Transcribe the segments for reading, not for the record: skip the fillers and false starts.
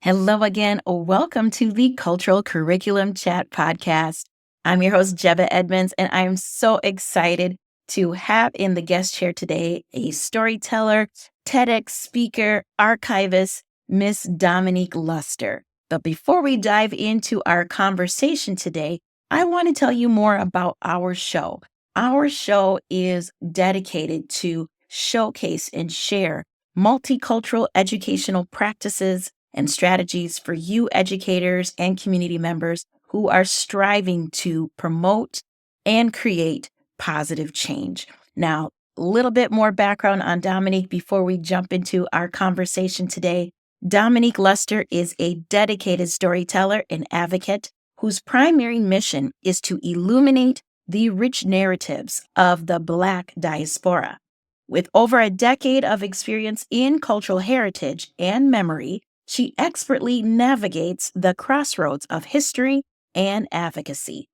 Hello again. Welcome to the Cultural Curriculum Chat podcast. I'm your host, Jeba Edmonds, and I'm so excited to have in the guest chair today a storyteller, TEDx speaker, archivist, Miss Dominique Luster. But before we dive into our conversation today, I want to tell you more about our show. Our show is dedicated to showcase and share multicultural educational practices and strategies for you educators and community members who are striving to promote and create positive change. Now, a little bit more background on Dominique before we jump into our conversation today. Dominique Luster is a dedicated storyteller and advocate whose primary mission is to illuminate the rich narratives of the Black diaspora. With over a decade of experience in cultural heritage and memory, she expertly navigates the crossroads of history and advocacy.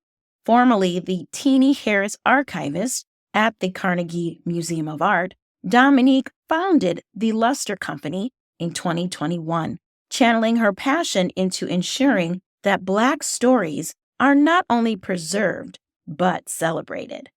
Formerly the Teenie Harris Archivist at the Carnegie Museum of Art, Dominique founded the Luster Company in 2021, channeling her passion into ensuring that Black stories are not only preserved, but celebrated.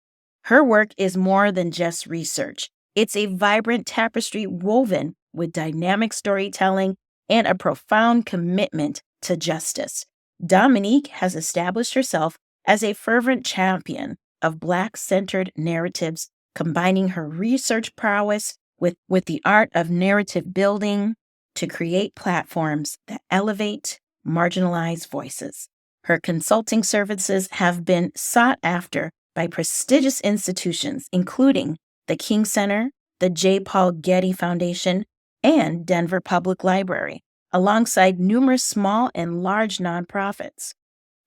Her work is more than just research. It's a vibrant tapestry woven with dynamic storytelling and a profound commitment to justice. Dominique has established herself as a fervent champion of Black-centered narratives, combining her research prowess with the art of narrative building to create platforms that elevate marginalized voices. Her consulting services have been sought after by prestigious institutions, including the King Center, the J. Paul Getty Foundation, and Denver Public Library, alongside numerous small and large nonprofits.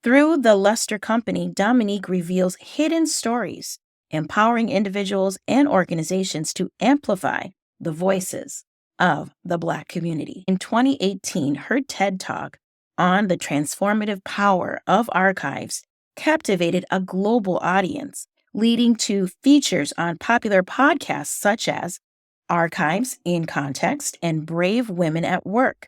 Through the Luster Company, Dominique reveals hidden stories, empowering individuals and organizations to amplify the voices of the Black community. In 2018, her TED Talk on the transformative power of archives captivated a global audience, leading to features on popular podcasts such as Archives in Context and Brave Women at Work.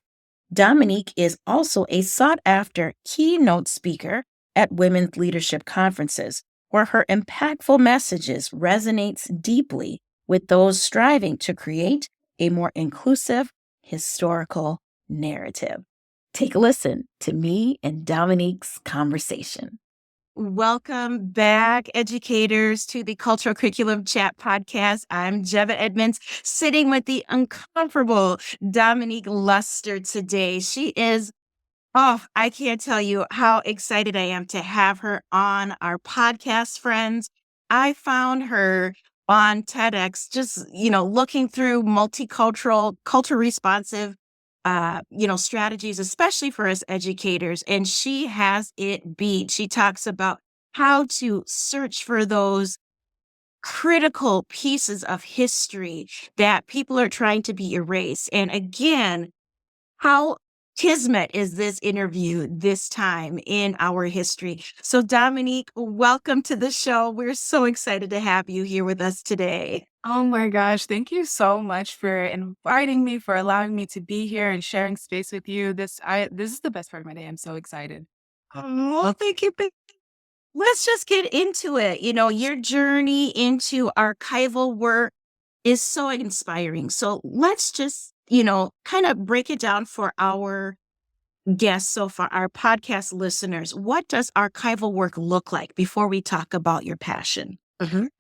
Dominique is also a sought-after keynote speaker at women's leadership conferences, where her impactful messages resonates deeply with those striving to create a more inclusive historical narrative. Take a listen to me and Dominique's conversation. Welcome back, educators, to the Cultural Curriculum Chat podcast. I'm Jeba Edmonds, sitting with the incomparable Dominique Luster today. She is, I can't tell you how excited I am to have her on our podcast, friends. I found her on TEDx, just, looking through multicultural, culture responsive strategies, especially for us educators. And she has it beat. She talks about how to search for those critical pieces of history that people are trying to be erased. And again, how kismet is this interview this time in our history? So, Dominique, welcome to the show. We're so excited to have you here with us today. Oh my gosh, thank you so much for inviting me, for allowing me to be here and sharing space with you. This is the best part of my day. I'm so excited. Oh, thank you. Let's just get into it. Your journey into archival work is so inspiring. So let's just, kind of break it down for our guests, so for our podcast listeners. What does archival work look like before we talk about your passion?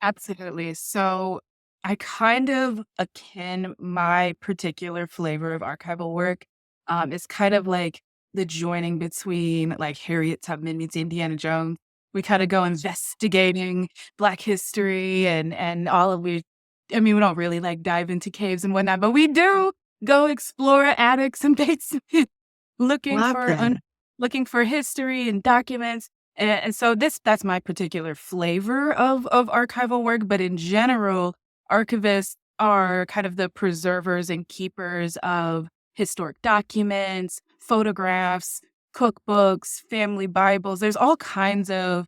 Absolutely. So I kind of akin my particular flavor of archival work. It's kind of like the joining between like Harriet Tubman meets Indiana Jones. We kind of go investigating Black history and all of we. I mean, we don't really like dive into caves and whatnot, but we do go explore attics and basements, looking Love for that. looking for history and documents. And so that's my particular flavor of archival work. But in general, archivists are kind of the preservers and keepers of historic documents, photographs, cookbooks, family Bibles. There's all kinds of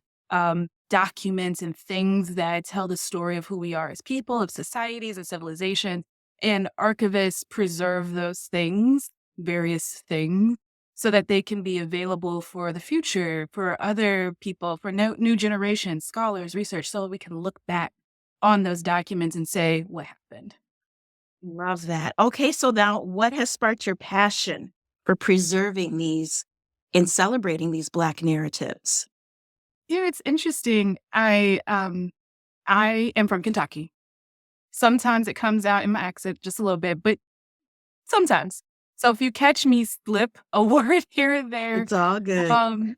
documents and things that tell the story of who we are as people, of societies, of civilization. And archivists preserve those things, various things, so that they can be available for the future, for other people, for new generations, scholars, research, so we can look back on those documents and say what happened. Love that. Okay, so now what has sparked your passion for preserving these and celebrating these Black narratives? Yeah, it's interesting. I am from Kentucky. Sometimes it comes out in my accent just a little bit, but sometimes. So if you catch me slip a word here and there, It's all good.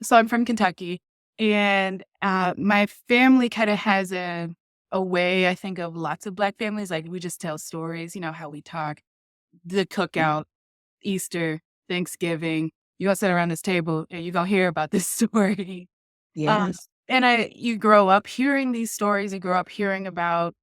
so I'm from Kentucky, and my family kind of has a way, I think, of lots of Black families. Like we just tell stories, how we talk, the cookout, Easter, Thanksgiving. You gonna sit around this table and you gonna hear about this story. Um, Yes. and you grow up hearing these stories. You grow up hearing about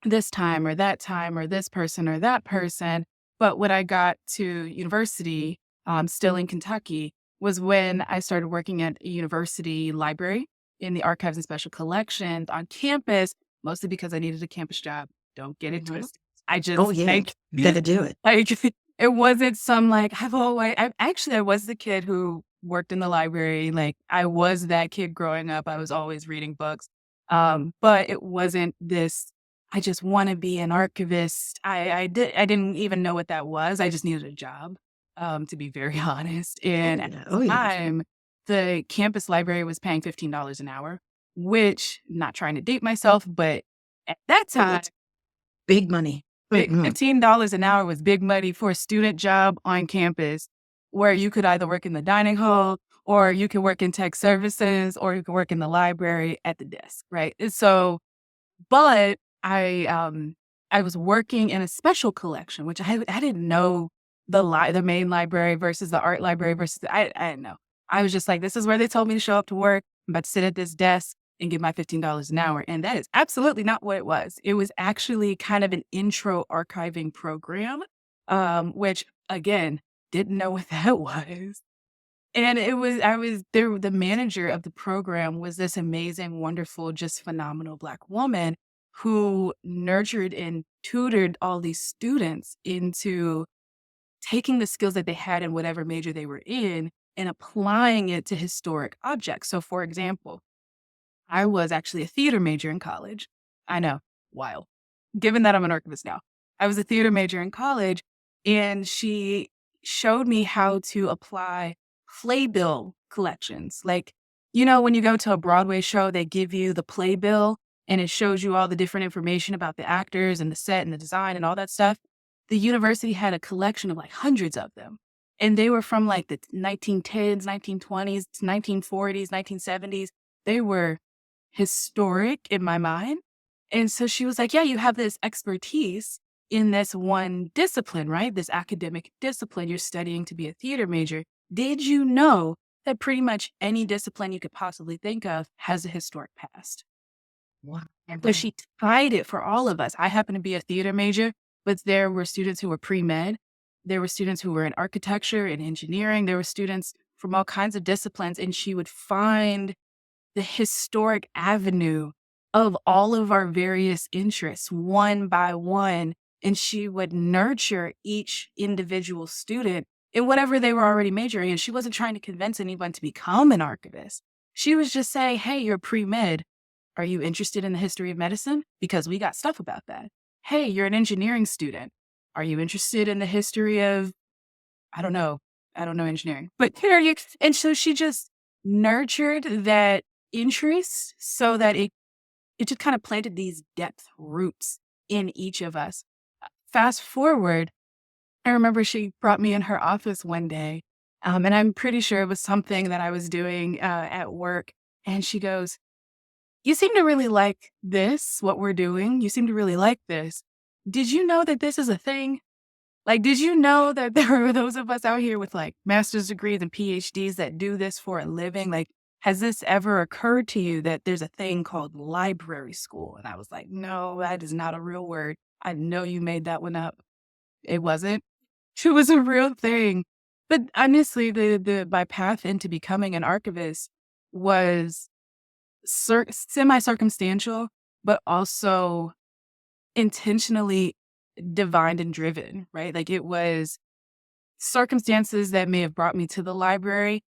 this time or this person or that person. But when I got to university, still in Kentucky, was when I started working at a university library in the archives and special collections on campus, mostly because I needed a campus job. Don't get it Mhm. twisted. I Oh, just yeah. Gotta do it. like it wasn't some like I was the kid who worked in the library. Like I was that kid growing up. I was always reading books. But it wasn't this I just want to be an archivist. I didn't even know what that was. I just needed a job, to be very honest. Oh, And at yeah. Oh, the yeah. time, the campus library was paying $15 an hour, which not trying to date myself, but at that Oh, time, that's big money. Mhm. $15 an hour was big money for a student job on campus, where you could either work in the dining hall or you could work in tech services or you could work in the library at the desk, right? And so but I was working in a special collection, which I didn't know the main library versus the art library versus I didn't know. I was just like, this is where they told me to show up to work. I'm about to sit at this desk and get my $15 an hour. And that is absolutely not what it was. It was actually kind of an intro archiving program, which again, didn't know what that was. And I was there, the manager of the program was this amazing, wonderful, just phenomenal Black woman who nurtured and tutored all these students into taking the skills that they had in whatever major they were in and applying it to historic objects. So, for example, I was actually a theater major in college. I know, wild. Given that I'm an archivist now, I was a theater major in college, and she showed me how to apply playbill collections. Like, when you go to a Broadway show, they give you the playbill and it shows you all the different information about the actors and the set and the design and all that stuff. The university had a collection of like hundreds of them. And they were from like the 1910s, 1920s, 1940s, 1970s. They were historic in my mind. And so she was like, yeah, you have this expertise in this one discipline, right? This academic discipline. You're studying to be a theater major. Did you know that pretty much any discipline you could possibly think of has a historic past? Wow. So she tied it for all of us. I happen to be a theater major, but there were students who were pre-med. There were students who were in architecture and engineering. There were students from all kinds of disciplines. And she would find the historic avenue of all of our various interests one by one. And she would nurture each individual student in whatever they were already majoring in. She wasn't trying to convince anyone to become an archivist. She was just saying, hey, you're pre med. Are you interested in the history of medicine? Because we got stuff about that. Hey, you're an engineering student. Are you interested in the history of, I don't know, I don't know engineering, but here you, and so she just nurtured that interest so that it just kind of planted these depth roots in each of us. Fast forward, I remember she brought me in her office one day, and I'm pretty sure it was something that I was doing at work. And she goes, you seem to really like this, what we're doing. You seem to really like this. Did you know that this is a thing? Like, did you know that there are those of us out here with like master's degrees and PhDs that do this for a living? Like, has this ever occurred to you that there's a thing called library school? And I was like, no, that is not a real word. I know you made that one up. It wasn't. It was a real thing. But honestly, the my path into becoming an archivist was semi circumstantial, but also intentionally divined and driven, right? Like it was circumstances that may have brought me to the library,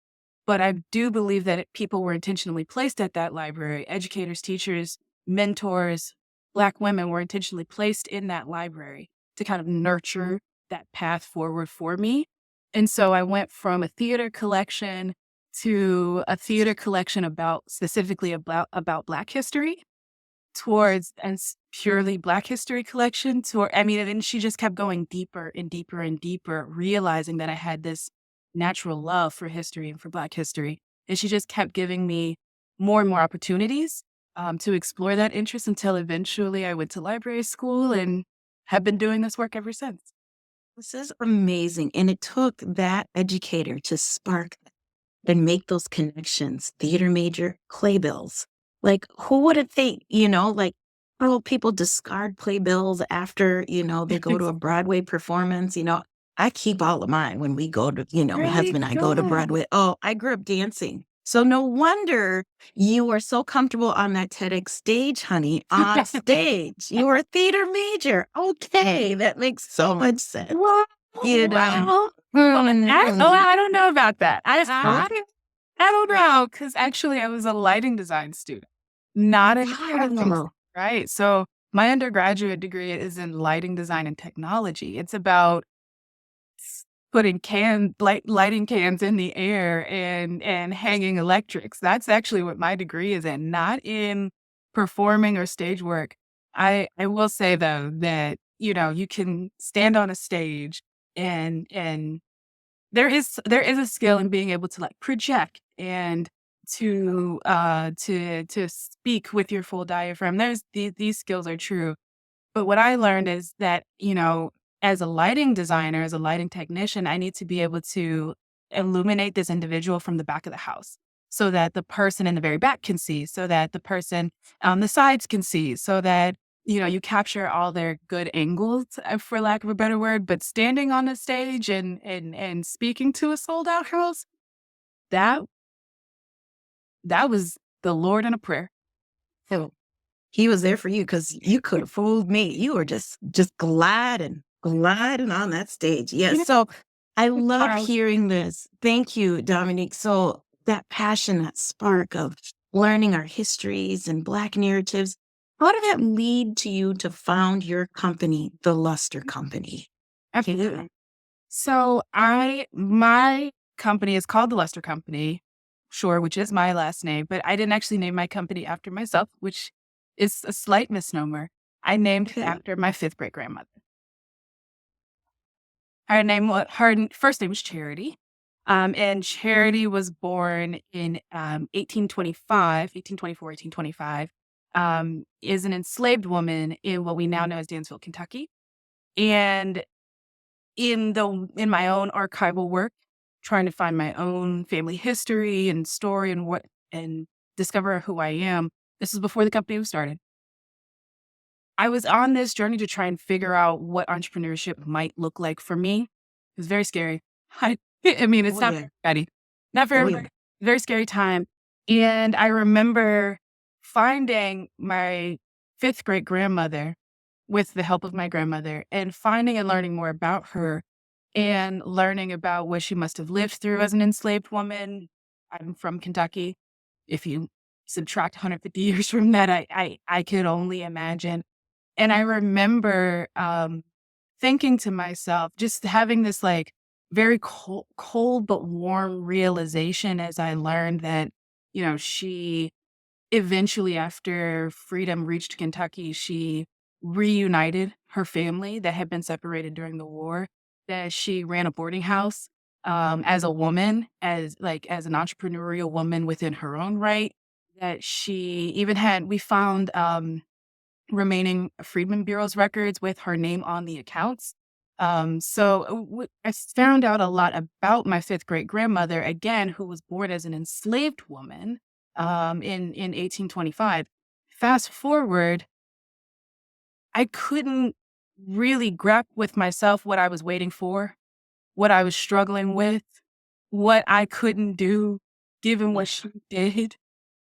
but I do believe that people were intentionally placed at that library. Educators, teachers, mentors, Black women were intentionally placed in that library to kind of nurture that path forward for me. And so I went from a theater collection to a theater collection specifically about Black history towards purely Black history collection and she just kept going deeper and deeper and deeper, realizing that I had this natural love for history and for Black history. And she just kept giving me more and more opportunities to explore that interest until eventually I went to library school and have been doing this work ever since. This is amazing. And it took that educator to spark and make those connections. Theater major, playbills. Like, who would have think, like, oh, people discard playbills after, they go to a Broadway performance. I keep all of mine when we go to, my Really husband and I go to good. Broadway. Oh, I grew up dancing. So no wonder you were so comfortable on that TEDx stage, honey, on stage. You were a theater major. Okay, that makes so much sense. Wow. You know? I don't know about that. I don't know, because actually I was a lighting design student, not a Wow. right? So my undergraduate degree is in lighting design and technology. It's about putting lighting cans in the air and hanging electrics. That's actually what my degree is in, not in performing or stage work. I will say though that, you can stand on a stage and there is a skill in being able to like project and to speak with your full diaphragm. These skills are true. But what I learned is that, as a lighting designer, as a lighting technician, I need to be able to illuminate this individual from the back of the house so that the person in the very back can see, so that the person on the sides can see, so that, you capture all their good angles, for lack of a better word. But standing on the stage and speaking to a sold out house, that that was the Lord in a prayer. So he was there for you because you could have fooled me. You were just gliding on that stage. Yes. So I love Wow. hearing this. Thank you, Dominique. So that passion, that spark of learning our histories and Black narratives, how did that lead to you to found your company, the Luster Company? Absolutely. So my company is called the Luster Company, sure, which is my last name, but I didn't actually name my company after myself, which is a slight misnomer. I named it after my fifth great grandmother. Her first name was Charity. And Charity was born in 1825, is an enslaved woman in what we now know as Dansville, Kentucky. And in my own archival work, trying to find my own family history and story and discover who I am. This is before the company was started. I was on this journey to try and figure out what entrepreneurship might look like for me. It was very scary. I mean, it's not for everybody. Not for everybody. Very scary time. And I remember finding my fifth great grandmother with the help of my grandmother and finding and learning more about her and learning about what she must have lived through as an enslaved woman. I'm from Kentucky. If you subtract 150 years from that, I could only imagine. And I remember thinking to myself, just having this like very cold but warm realization as I learned that, she eventually, after freedom reached Kentucky, she reunited her family that had been separated during the war, that she ran a boarding house as a woman, as an entrepreneurial woman within her own right, that we found remaining Freedmen Bureau's records with her name on the accounts. I found out a lot about my fifth great grandmother, again, who was born as an enslaved woman in 1825. Fast forward, I couldn't really grapple with myself what I was waiting for, what I was struggling with, what I couldn't do given what she did.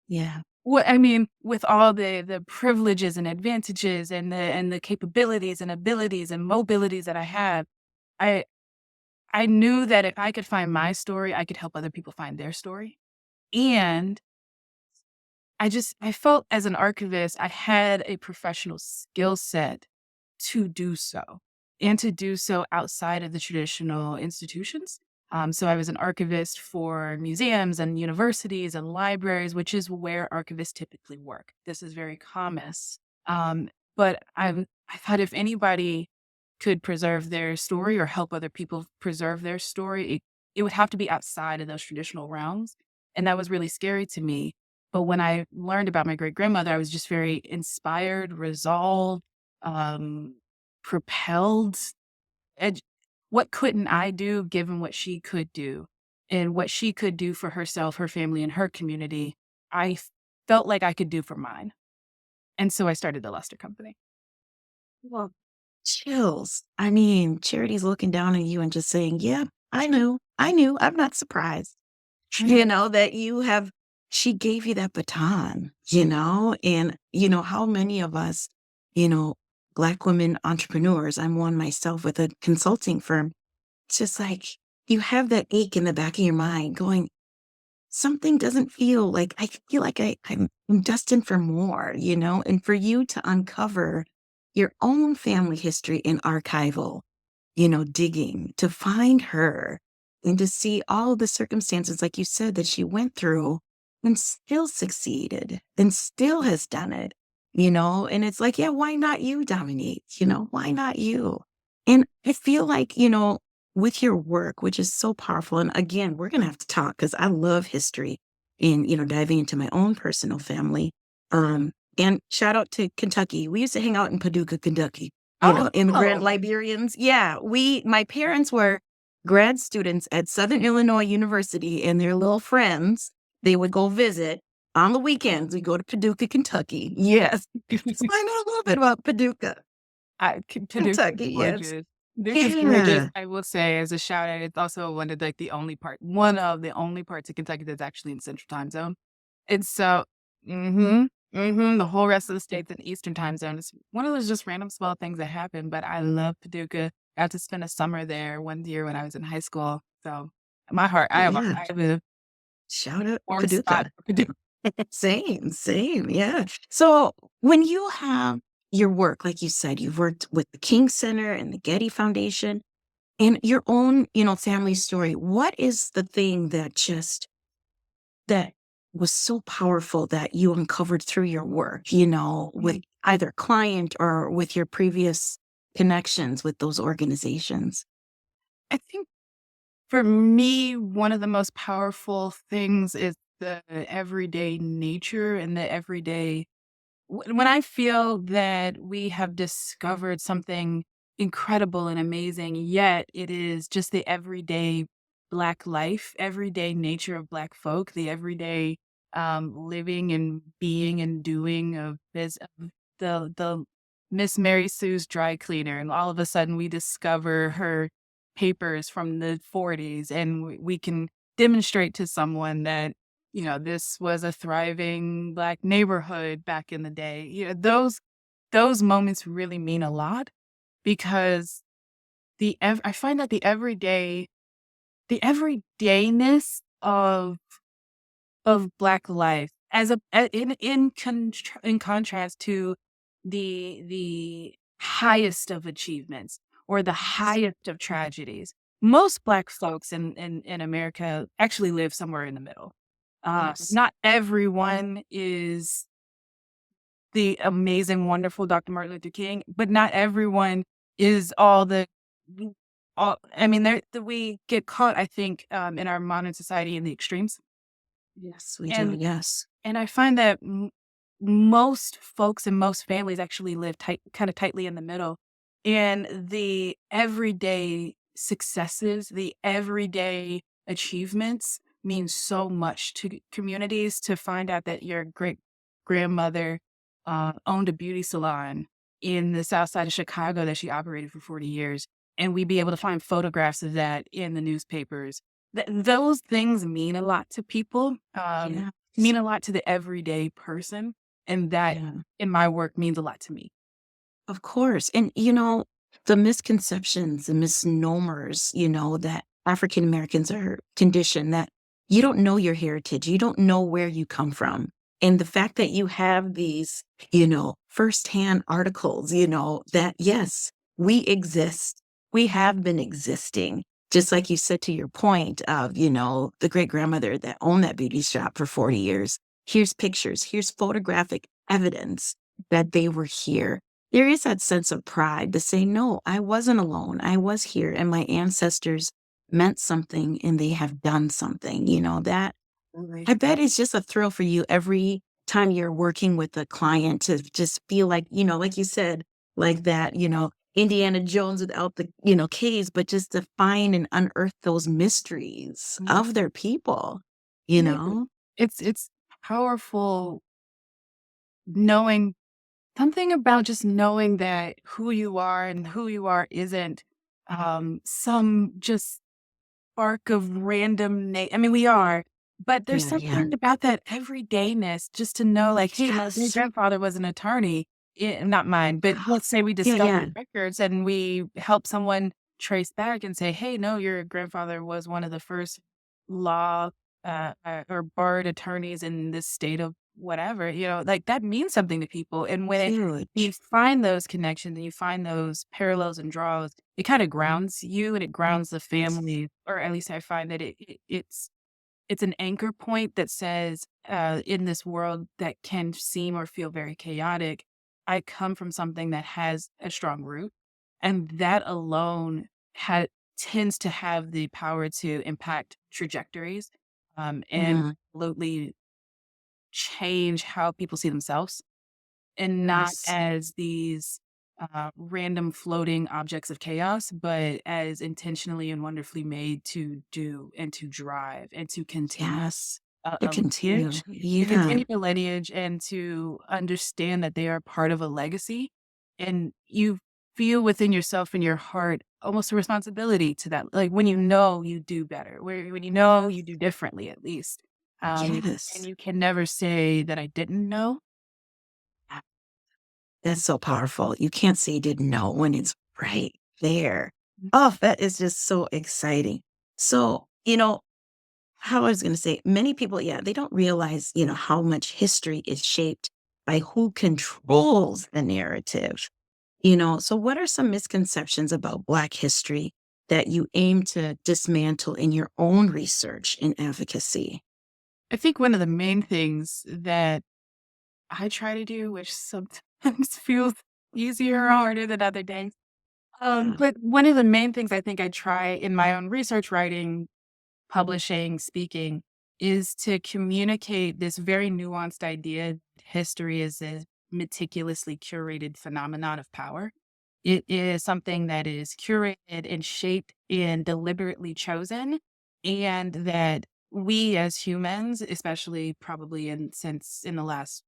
Yeah. With all the privileges and advantages and the capabilities and abilities and mobilities that I have, I I knew that if I could find my story, I could help other people find their story. And I felt as an archivist, I had a professional skill set to do so and to do so outside of the traditional institutions. So I was an archivist for museums and universities and libraries, which is where archivists typically work. This is very common. Um, but I thought if anybody could preserve their story or help other people preserve their story, it would have to be outside of those traditional realms. And that was really scary to me. But when I learned about my great grandmother, I was just very inspired, resolved, um, propelled. Ed- what couldn't I do given what she could do and what she could do for herself, her family, and her community? I felt like I could do for mine. And so I started the Luster Company. Well, chills. I mean, Charity's looking down on you and just saying, yeah, I knew, I'm not surprised, that she gave you that baton, and, how many of us, you know, Black women entrepreneurs, I'm one myself with a consulting firm. It's just like you have that ache in the back of your mind going, something doesn't feel like I feel like I'm destined for more, and for you to uncover your own family history in archival, digging to find her and to see all the circumstances, like you said, that she went through and still succeeded and still has done it, and it's like, yeah, why not you, Dominique? Why not you? And I feel like, with your work, which is so powerful. And again, we're going to have to talk because I love history and, diving into my own personal family. And shout out to Kentucky. We used to hang out in Paducah, Kentucky, Oh, immigrant cool. Liberians. Yeah. My parents were grad students at Southern Illinois University and their little friends. They would go visit on the weekends. We go to Paducah, Kentucky. Yes. So I know a little bit about Paducah, Paducah is Kentucky. Yes. gorgeous. Paducah is gorgeous. Yeah. I will say, as a shout out, it's also one of the only parts of Kentucky that's actually in Central Time Zone. And so, the whole rest of the state's in Eastern Time Zone. It's one of those just random small things that happen. But I love Paducah. I got to spend a summer there one year when I was in high school. So, my heart, Yeah. I have a Shout out warm spot Paducah. for Paducah. Same, yeah. So when you have your work, like you said, you've worked with the King Center and the Getty Foundation and your own, family story. What is the thing that was so powerful that you uncovered through your work, with either client or with your previous connections with those organizations? I think for me, one of the most powerful things is the everyday nature and the everyday. When I feel that we have discovered something incredible and amazing, yet it is just the everyday Black life, everyday nature of Black folk, the everyday living and being and doing of the Miss Mary Sue's dry cleaner, and all of a sudden we discover her papers from the 40s, and we can demonstrate to someone that this was a thriving Black neighborhood back in the day. Those moments really mean a lot because I find that the everydayness of Black life as in contrast to the highest of achievements or the highest of tragedies. Most Black folks in America actually live somewhere in the middle. Yes. Not everyone is the amazing, wonderful Dr. Martin Luther King, but not everyone is I mean, we get caught, I think, in our modern society in the extremes. Yes, we do. And Yes. and I find that most folks and most families actually live kind of tightly in the middle. And the everyday successes, the everyday achievements mean so much to communities. To find out that your great grandmother owned a beauty salon in the south side of Chicago that she operated for 40 years. And we'd be able to find photographs of that in the newspapers. Those things mean a lot to people. Yeah. Mean a lot to the everyday person. And that Yeah. in my work means a lot to me. Of course. And, the misconceptions, the misnomers, that African Americans are conditioned, that you don't know your heritage, you don't know where you come from. And the fact that you have these, firsthand articles, that yes, we exist, we have been existing. Just like you said to your point of, the great grandmother that owned that beauty shop for 40 years. Here's pictures, here's photographic evidence that they were here. There is that sense of pride to say, no, I wasn't alone. I was here and my ancestors meant something and they have done something, that Really. I bet it's just a thrill for you every time you're working with a client to just feel like, like you said, like that, Indiana Jones without the, caves, but just to find and unearth those mysteries Mm. of their people, you Yeah. know? It's powerful knowing something about just knowing that who you are and who you are isn't some just spark of random I mean, we are, but there's Yeah, yeah. something about that everydayness just to know, like, hey, my great Yes. grandfather was an attorney. Not mine, but let's say we Yeah, discover yeah. records and we help someone trace back and say, hey, no, your grandfather was one of the first law or barred attorneys in this state of whatever, like that means something to people. And when you Huge. find those connections and you find those parallels and draws, it kind of grounds you and it grounds the family, or at least I find that it's an anchor point that says, in this world that can seem or feel very chaotic, I come from something that has a strong root, and that alone tends to have the power to impact trajectories, and Mm, absolutely change how people see themselves and not yes. as these random floating objects of chaos, but as intentionally and wonderfully made to do and to drive and to continue Yes. To a continue. lineage, to Yeah. continue a lineage and to understand that they are part of a legacy. And you feel within yourself and your heart almost a responsibility to that. Like when you know you do better, when you know you do differently, at least. And Yes. you can never say that I didn't know. That's so powerful. You can't say you didn't know when it's right there. Oh, that is just so exciting. So, how I was going to say, many people, yeah, they don't realize, how much history is shaped by who controls the narrative. So what are some misconceptions about Black history that you aim to dismantle in your own research and advocacy? I think one of the main things that I try to do, which sometimes feels easier or harder than other days. Yeah. But one of the main things I think I try in my own research writing, publishing, speaking, is to communicate this very nuanced idea. History is a meticulously curated phenomenon of power. It is something that is curated and shaped and deliberately chosen, and that we as humans, especially probably since in the last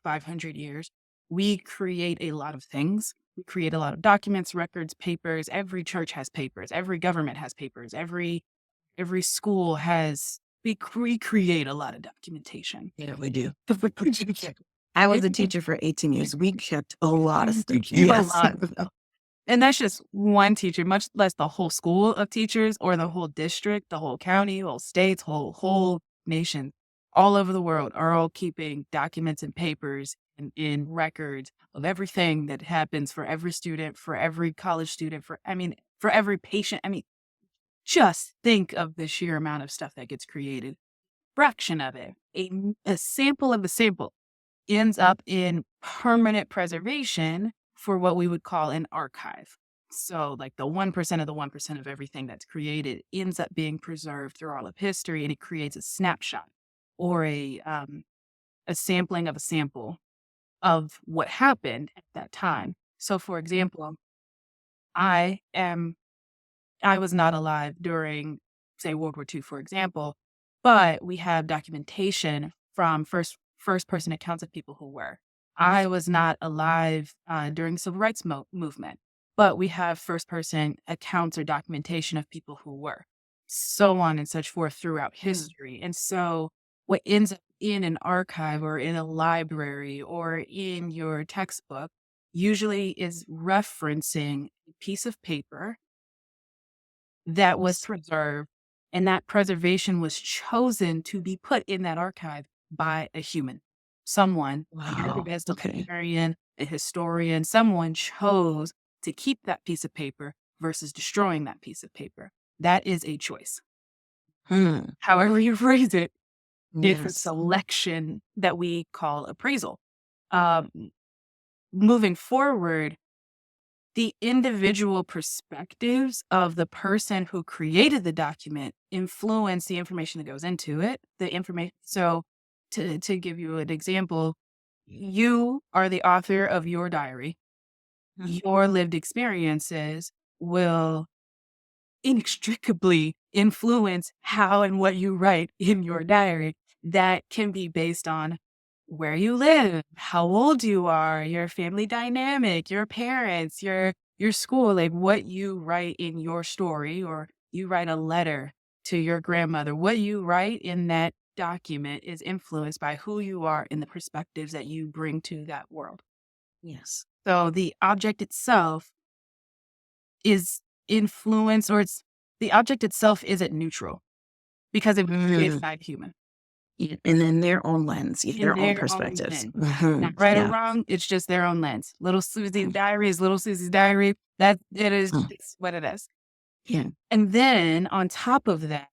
500 years, we create a lot of things. We create a lot of documents, records, papers. Every church has papers. Every government has papers. Every school has. We recreate a lot of documentation. Yeah, we do. I was a teacher for 18 years. We kept a lot of stuff. A Yes. lot. And that's just one teacher, much less the whole school of teachers or the whole district, the whole county, whole states, whole nation, all over the world are all keeping documents and papers and in records of everything that happens for every student, for every college student, for every patient. I mean, just think of the sheer amount of stuff that gets created. Fraction of it, a sample of the sample ends up in permanent preservation for what we would call an archive. So, like the 1% of the 1% of everything that's created ends up being preserved through all of history, and it creates a snapshot or a sampling of a sample of what happened at that time. So, for example, I am I was not alive during, say, World War II, for example, but we have documentation from first person accounts of people who were. I was not alive during the Civil Rights movement, but we have first person accounts or documentation of people who were, so on and such forth throughout Mm. history. And so, what ends up in an archive or in a library or in your textbook usually is referencing piece of paper that was preserved, and that preservation was chosen to be put in that archive by a human. Someone, an Wow. archivist, a Okay. librarian, a historian, someone chose to keep that piece of paper versus destroying that piece of paper. That is a choice. Hmm. However you phrase it, it's a Yes. selection that we call appraisal. Um, Moving forward, the individual perspectives of the person who created the document influence the information that goes into it. The information. So, to give you an example, you are the author of your diary. Mhm. Your lived experiences will inextricably influence how and what you write in your diary. That can be based on where you live, how old you are, your family dynamic, your parents, your school, like what you write in your story, or you write a letter to your grandmother. What you write in that document is influenced by who you are and the perspectives that you bring to that world. Yes. So the object itself is influenced, or it's the object itself isn't neutral because it was created Mm. by a human Yeah, and then their own lens, yeah, in their own their own perspectives. lens. Not Mhm. right or Yeah. wrong, it's just their own lens. Little Susie's Mm. diary is little Susie's diary. That it is Mm. it's what it is. Yeah. And then on top of that,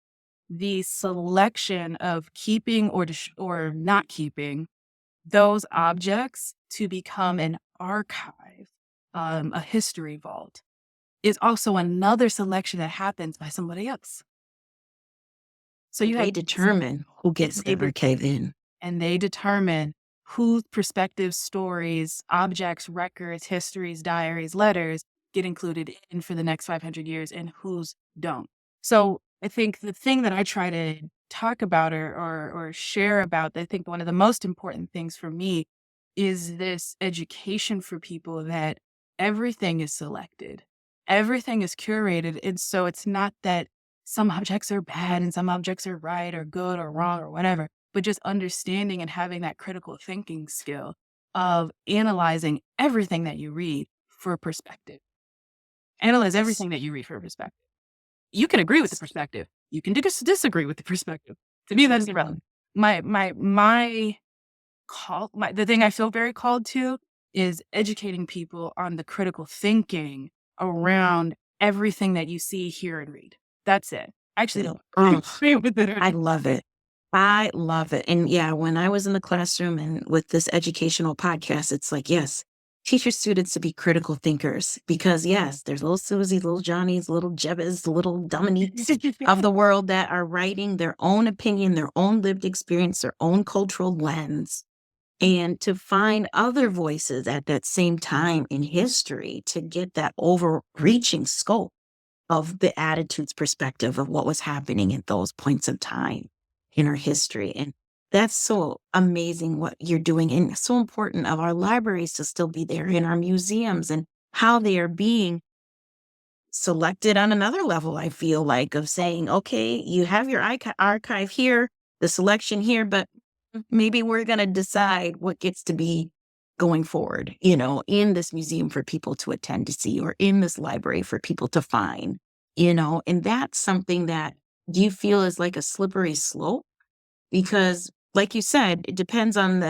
the selection of keeping or not keeping those objects to become an archive, a history vault, is also another selection that happens by somebody else. So So you they have determine who and gets the archive in. they determine whose perspectives, stories, objects, records, histories, diaries, letters get included in for the next 500 years and whose don't. So I think the thing that I try to talk about or share about, I think one of the most important things for me is this education for people that everything is selected, everything is curated. And so it's not that some objects are bad and some objects are right or good or wrong or whatever, but just understanding and having that critical thinking skill of analyzing everything that you read for perspective. Analyze Yes. everything that you read for perspective. You can agree with the Yes. perspective. You can disagree with the perspective. To me, that is irrelevant. My the thing I feel very called to is educating people on the critical thinking around everything that you see, hear, and read. That's it. I actually don't Ugh, agree with it. I love it. I love it. And yeah, when I was in the classroom and with this educational podcast, it's like, yes, teach your students to be critical thinkers because, yes, there's little Susie, little Johnny's, little Jebba's, little Dominique's of the world that are writing their own opinion, their own lived experience, their own cultural lens. And to find other voices at that same time in history to get that overreaching scope of the attitudes perspective of what was happening at those points of time in our history. And that's so amazing what you're doing and so important of our libraries to still be there in our museums and how they are being selected on another level, I feel like, of saying, okay, you have your archive here, the selection here, but maybe we're going to decide what gets to be going forward, in this museum for people to attend to see or in this library for people to find, and that's something that do you feel is like a slippery slope? Because like you said, it depends on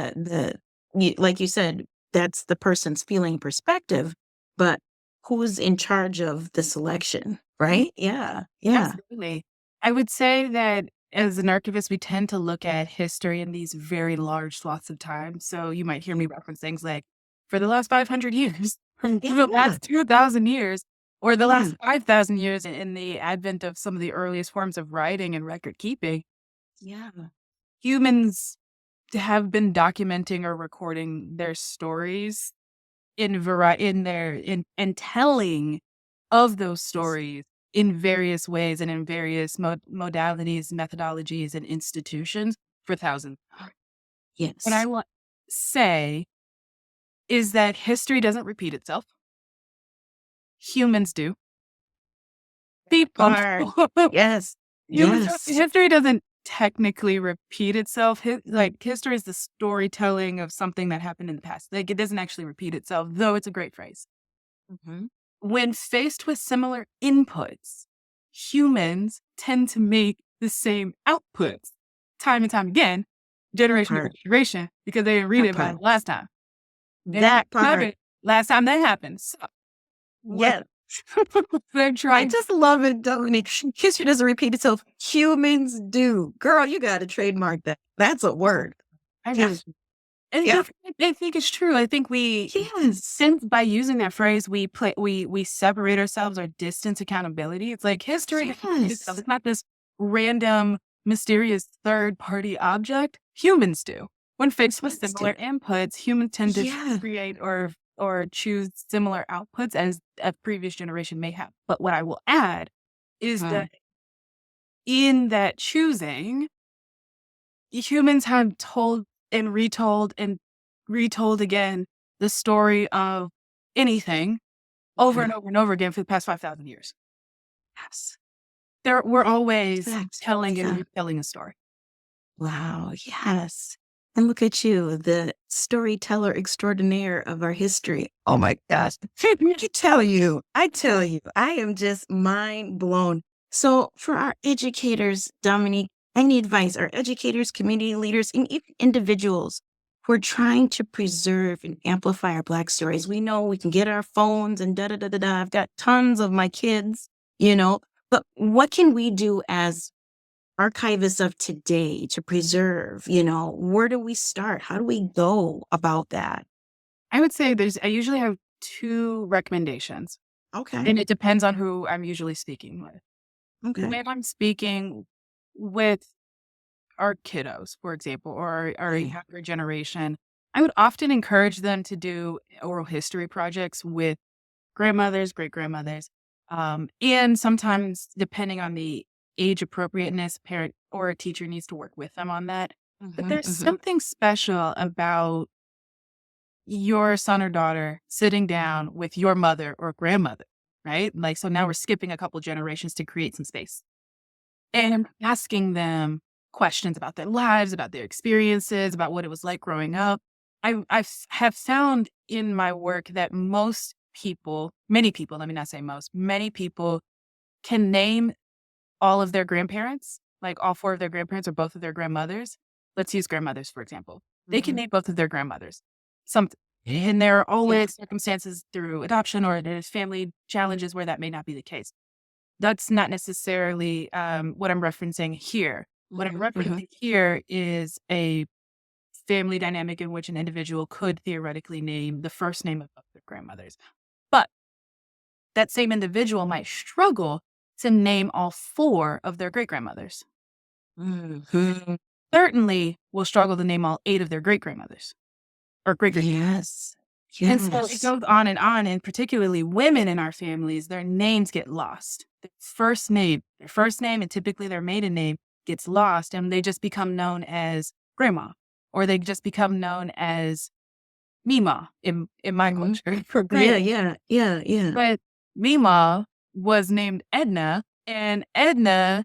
like you said, that's the person's feeling perspective, but who's in charge of the selection, right? Yeah. Yeah. Absolutely. I would say that as an archivist, we tend to look at history in these very large swaths of time. So you might hear me reference things like for the last 500 years, for the Yeah. last 2,000 years, or the Yeah. last 5,000 years in the advent of some of the earliest forms of writing and record keeping. Yeah. Humans have been documenting or recording their stories and telling of those Yes. stories in various ways and in various modalities, methodologies, and institutions for thousands. What I Yes. want to say is that history doesn't repeat itself. Humans do. People. Part. Yes. Humans. Yes. History doesn't technically repeat itself. Like history is the storytelling of something that happened in the past. Like it doesn't actually repeat itself, though it's a great phrase. Mhm. when faced with similar inputs, humans tend to make the same outputs time and time again, generation to Part. generation, because they didn't read That it about part. it last time. They didn't That have part. it last time that happened. So what Yes. they're I trying. just love it, Dominique. History doesn't repeat itself. Humans do. Girl, you got to trademark that. That's a word. I know. Yes. And Yeah. I think it's true. I think Yes. since by using that phrase, we separate ourselves or distance accountability. It's like history doesn't repeat itself. Yes. It's not this random, mysterious third party object. Humans do. When faced with Humans do. similar inputs, humans tend to Yeah. create or choose similar outputs as a previous generation may have. But what I will add is that in that choosing, humans have told and retold again the story of anything over and over and over again for the past 5,000 years. Yes. We're always Facts. telling and Yeah. retelling a story. Wow. Yes. And look at you, the storyteller extraordinaire of our history. Oh my gosh. I tell you, I am just mind blown. So, for our educators, Dominique, any advice, our educators, community leaders, and even individuals who are trying to preserve and amplify our Black stories? We know we can get our phones and da da da da da. I've got tons of my kids, but what can we do as archivists of today to preserve? Where do we start? How do we go about that? I would say I usually have two recommendations, Okay. and it depends on who I'm usually speaking with. Okay. When I'm speaking with our kiddos, for example, or our Yeah. younger generation, I would often encourage them to do oral history projects with grandmothers, great grandmothers, and sometimes, depending on the age appropriateness, parent or a teacher needs to work with them on that. But Hmm. there's Hmm. something special about your son or daughter sitting down with your mother or grandmother, right? Like, so now we're skipping a couple generations to create some space and asking them questions about their lives, about their experiences, about what it was like growing up. Have found in my work that many people, let me not say most, many people can name all of their grandparents, like all four of their grandparents or both of their grandmothers. Let's use grandmothers, for example. They can Hmm. name both of their grandmothers. Some, and there are Yeah. always circumstances through adoption or there's family challenges where that may not be the case. That's not necessarily what I'm referencing here. What I'm Hmm. Hmm. referencing here is a family dynamic in which an individual could theoretically name the first name of both their grandmothers. But that same individual might struggle to name all four of their great grandmothers. Hmm. Certainly will struggle to name all eight of their great grandmothers or great great. Yes. And so it Yes. goes on, and particularly women in our families, their names get lost. Their first name, and typically their maiden name gets lost, and they just become known as grandma, or they just become known as Mima in my Hmm. culture for Yeah. grandma. Yeah. Yeah. Yeah. But Mima was named Edna, and Edna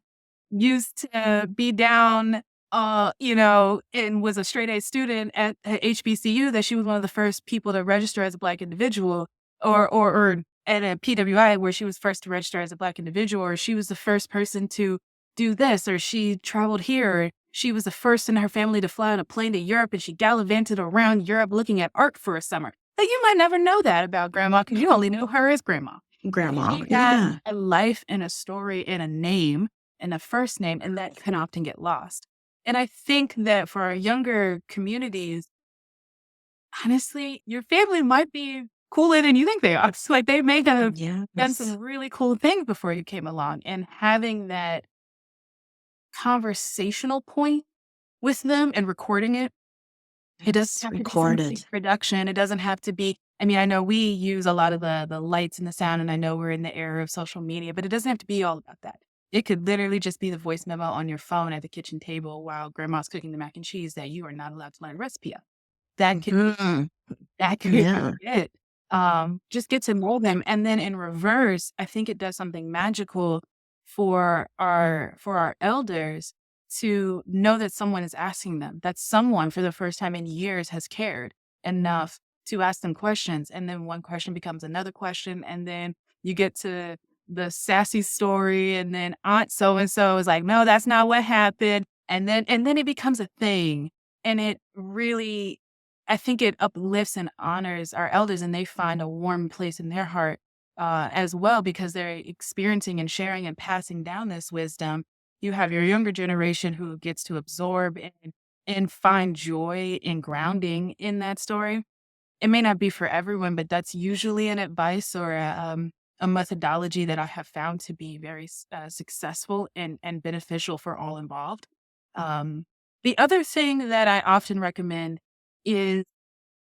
used to be down, and was a straight A student at HBCU, that she was one of the first people to register as a Black individual, or at a PWI where she was first to register as a Black individual, or she was the first person to do this, or she traveled here, or she was the first in her family to fly on a plane to Europe, and she gallivanted around Europe looking at art for a summer. Like, you might never know that about grandma because you only knew her as grandma. Grandma. She had Yeah. a life and a story and a name and a first name, and that can often get lost. And I think that for our younger communities, honestly, your family might be cooler than you think they are. It's like they may have done some Yes. really cool things before you came along, and having that conversational point with them and recording it. It doesn't Yes. have to be some Recorded. big production. It doesn't have to be, I mean, I know we use a lot of the lights and the sound, and I know we're in the era of social media, but it doesn't have to be all about that. It could literally just be the voice memo on your phone at the kitchen table while grandma's cooking the mac and cheese that you are not allowed to learn a recipe of. That could Hmm. that could Yeah. be it. Just get to know them. And then in reverse, I think it does something magical for our elders to know that someone is asking them, that someone for the first time in years has cared enough to ask them questions. And then one question becomes another question. And then you get to the sassy story. And then Aunt so-and-so is like, no, that's not what happened. And then it becomes a thing. And it really, I think it uplifts and honors our elders, and they find a warm place in their heart as well, because they're experiencing and sharing and passing down this wisdom. You have your younger generation who gets to absorb and find joy and grounding in that story. It may not be for everyone, but that's usually an advice or a methodology that I have found to be very successful and beneficial for all involved. Um, the other thing that I often recommend is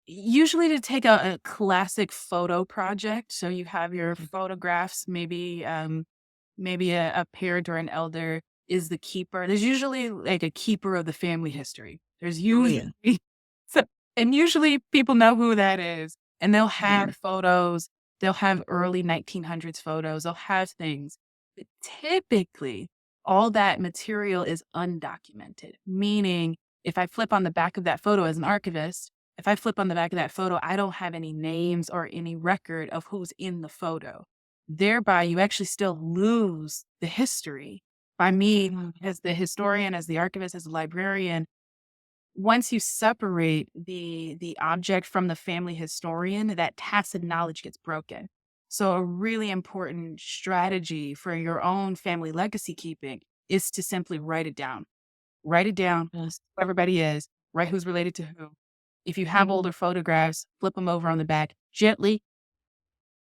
usually to take a classic photo project. So you have your photographs, maybe a parent or an elder is the keeper. There's usually like a keeper of the family history. There's Oh, yeah. usually so, and usually people know who that is, and they'll Yeah. have photos. They'll have early 1900s photos. They'll have things. But typically, all that material is undocumented, meaning if I flip on the back of that photo as an archivist, if I flip on the back of that photo, I don't have any names or any record of who's in the photo. Thereby, you actually still lose the history. By me, as the historian, as the archivist, as the librarian, once you separate the object from the family historian, that tacit knowledge gets broken. So a really important strategy for your own family legacy keeping is to simply write it down. Write it down, Yes. who everybody is, write who's related to who. If you have older photographs, flip them over on the back gently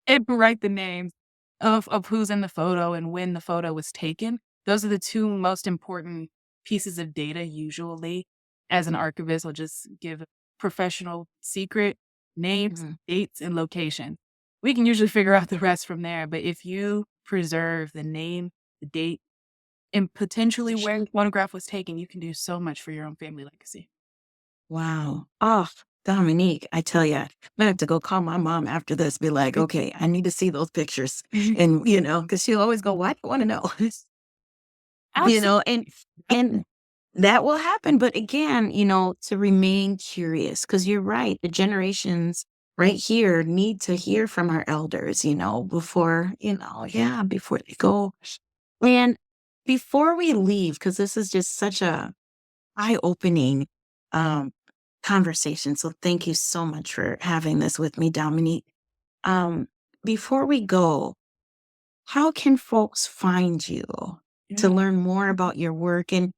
and write the names of who's in the photo and when the photo was taken. Those are the two most important pieces of data usually. As an archivist, I'll just give a professional secret: names, Mhm. dates, and location. We can usually figure out the rest from there. But if you preserve the name, the date, and potentially where the photograph was taken, you can do so much for your own family legacy. Wow. Oh, Dominique, I tell you, I'm gonna have to go call my mom after this, be like, okay, I need to see those pictures. And, because she'll always go, why do you want to know? you Absolutely. know, and that will happen. But again, to remain curious, because you're right, the generations right here need to hear from our elders, before, yeah, before they go. And before we leave, because this is just such a eye-opening um, conversation. So thank you so much for having this with me, Dominique. Um, Before we go, how can folks find you to Yeah. learn more about your work and,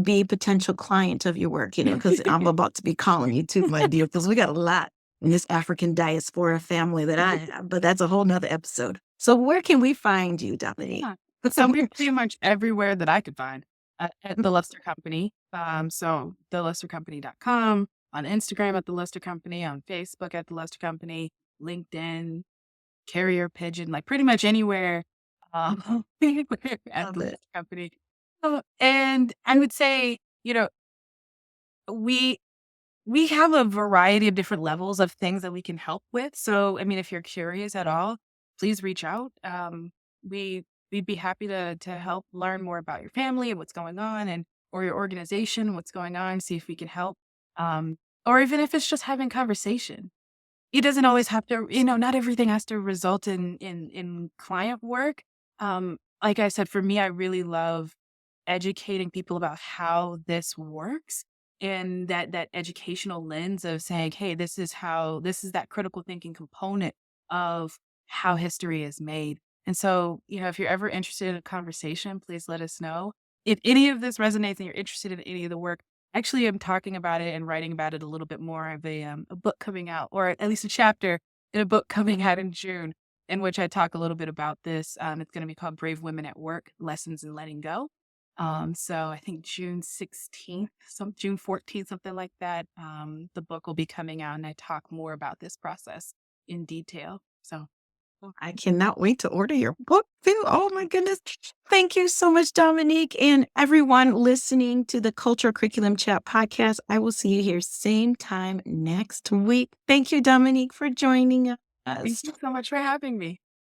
be a potential client of your work, because I'm about to be calling you too, my dear, because we got a lot in this African diaspora family that I have, but that's a whole nother episode. So where can we find you, Dominique? Yeah. So we're pretty much everywhere that I could find at the Luster Company. So thelustercompany.com, on Instagram at the Luster Company, on Facebook at the Luster Company, LinkedIn, carrier pigeon, like pretty much anywhere, anywhere at Love the it. Luster Company. And I would say, we we have a variety of different levels of things that we can help with. So, I mean, if you're curious at all, please reach out. We we'd be happy to help learn more about your family and what's going on, and or your organization, what's going on. See if we can help. Um, or even if it's just having conversation. It doesn't always have to. Not everything has to result in client work. Like I said, for me, I really love educating people about how this works, and that educational lens of saying, hey, this is that critical thinking component of how history is made. And so, if you're ever interested in a conversation, please let us know. If any of this resonates and you're interested in any of the work, actually, I'm talking about it and writing about it a little bit more. I have a book coming out, or at least a chapter in a book coming out in June, in which I talk a little bit about this. It's going to be called Brave Women at Work: Lessons in Letting Go. So I think June 16th, June 14th, something like that. The book will be coming out, and I talk more about this process in detail. So I cannot wait to order your book too. Oh my goodness. Thank you so much, Dominique. And everyone listening to the Cultural Curriculum Chat podcast, I will see you here same time next week. Thank you, Dominique, for joining thank us. you so much for having me.